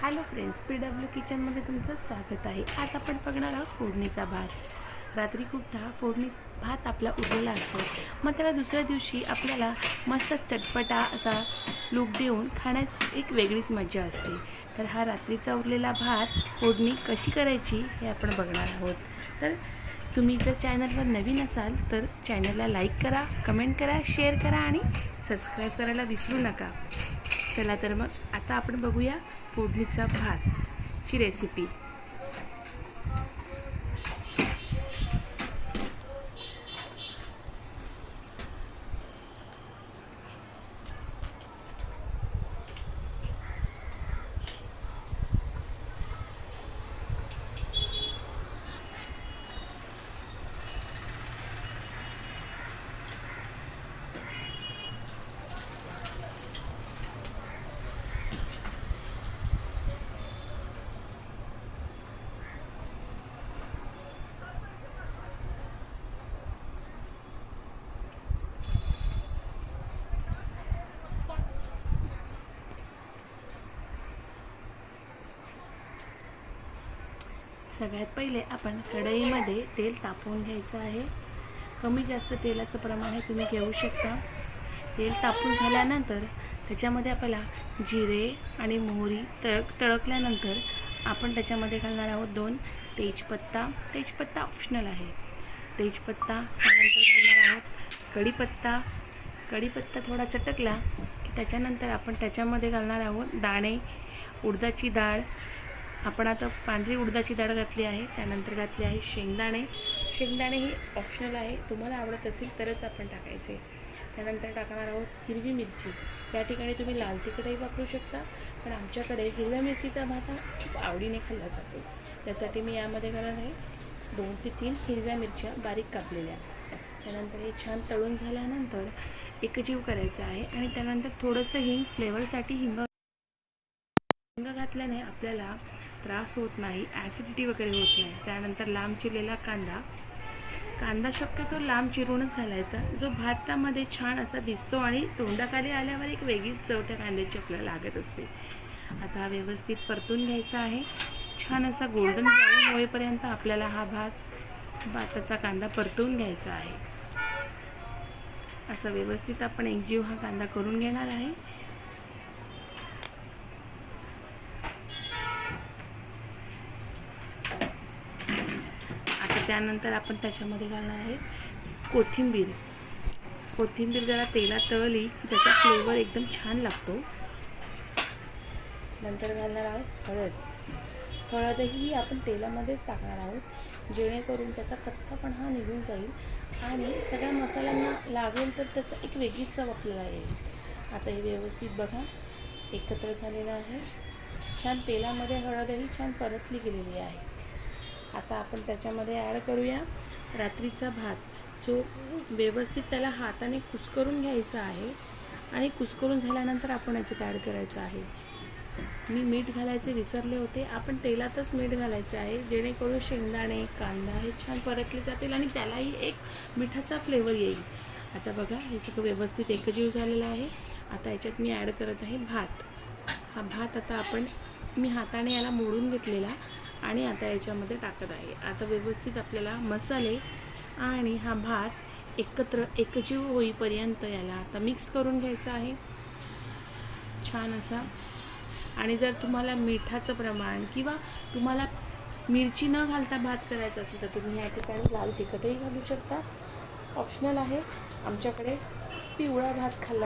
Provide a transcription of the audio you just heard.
Hello friends, PW किचनमध्ये तुमचं स्वागत आहे। आज आपण बघणार आहोत फोडणीचा भात। रात्री खूपदा फोडणी भात आपला उरलेला असतो, मग त्याला दुसऱ्या दिवशी आपल्याला मस्त चटपटा असा लूक देऊन खाण्यात एक वेगळीच मजा असते। तर हा रात्रीचा उरलेला भात फोडणी कशी करायची हे आपण बघणार आहोत। तर तुम्ही जर चॅनलवर नवीन असाल तर चॅनलला लाईक करा, कमेंट करा, शेअर करा आणि सबस्क्राईब करायला विसरू नका। चला तर मग आता आपण बघूया फोडणीचा भातची रेसिपी। सगळ्यात पहिले आपण कढईमध्ये तेल तापवून घ्यायचं आहे। कमी जास्त तेलाचं प्रमाण हे तुम्ही घेऊ शकता। तेल तापून झाल्यानंतर त्याच्यामध्ये आपल्याला जिरे आणि मोहरी तळकल्यानंतर आपण त्याच्यामध्ये घालणार आहोत 2 तेजपत्ता। तेजपत्ता ऑप्शनल आहे। तेजपत्ता त्यानंतर घालणार आहोत कढीपत्ता। कढीपत्ता थोडा चटकला की त्याच्यानंतर आपण त्याच्यामध्ये घालणार आहोत दाणे, उडदाची डाळ। आपण आता पांढरी उडदाची डाळ घातली आहे, त्यानंतर घातली आहे शेंगदाणे। शेंगदाणे ही ऑप्शनल आहे, तुम्हाला आवडत असेल तरच आपण टाकायचे। त्यानंतर टाकणार आहोत हिरवी मिरची। या ठिकाणी तुम्ही लाल तिखटही वापरू शकता, पण आमच्याकडे हिरव्या मिरचीचा भात हा खूप आवडीने खाल्ला जातो, त्यासाठी मी यामध्ये घालत आहे 2 ते 3 हिरव्या मिरच्या बारीक कापलेल्या। त्यानंतर हे छान तळून झाल्यानंतर एकजीव करायचं आहे आणि त्यानंतर थोडंसं हिंग फ्लेवरसाठी हिंग घातल्याने आपल्याला त्रास होत नाही, ॲसिडिटी वगैरे होत नाही। त्यानंतर लांब चिरलेला कांदा शक्यतो लांब चिरूनच घालायचा, जो भातामध्ये छान असा दिसतो आणि तोंडाखाली आल्यावर एक वेगळीच चव त्या कांद्याची आपल्याला लागत असते। आता हा व्यवस्थित परतून घ्यायचा आहे। छान असा गोल्डन ब्राऊन होईपर्यंत आपल्याला हा भाताचा कांदा परतून घ्यायचा आहे। असं व्यवस्थित आपण एकजीव हा कांदा करून घेणार आहे। त्यानंतर आपण त्याच्यामध्ये घालणार आहे कोथिंबीर। कोथिंबीर जरा तेलात तळली की त्याचा फ्लेवर एकदम छान लागतो। नंतर घालणार आहोत हळद। हळदही आपण तेलामध्येच टाकणार आहोत, जेणेकरून त्याचा कच्चापणा हा निघून जाईल आणि सगळ्या मसाल्यांना लागेल तर त्याचा एक वेगळीच चव आपल्याला येईल। आता हे व्यवस्थित बघा एकत्र झालेलं आहे। छान तेलामध्ये हळदही छान परतली गेलेली आहे। आता आपण त्याच्यामध्ये ॲड करूया रात्रीचा भात, जो व्यवस्थित त्याला हाताने कुस्करून घ्यायचा आहे आणि कुस्करून झाल्यानंतर आपण याच्यात ॲड करायचं आहे। मी मीठ घालायचे विसरले होते, आपण तेलातच मीठ घालायचं आहे, जेणेकरून शेंगदाणे कांदा हे छान परतले जातील आणि त्यालाही एक मिठाचा फ्लेवर येईल। आता बघा हे सगळं व्यवस्थित एकजीव झालेलं आहे। आता याच्यात मी ॲड करत आहे भात। हा भात आता मी हाताने याला मोडून घेतलेला आणि आता याच्यामध्ये टाकत आहे। आता व्यवस्थित आपल्याला मसाले आणि हा भात एकत्र एकजीव होईपर्यंत याला आता मिक्स करून घ्यायचा आहे छान असा। आणि जर तुम्हाला मिठाचं प्रमाण किंवा तुम्हाला मिरची न घालता भात करायचा असेल तर तुम्ही या ठिकाणी लाल तिखटही घालू शकता, ऑप्शनल आहे। आमच्याकडे पिवळा भात खाल्ला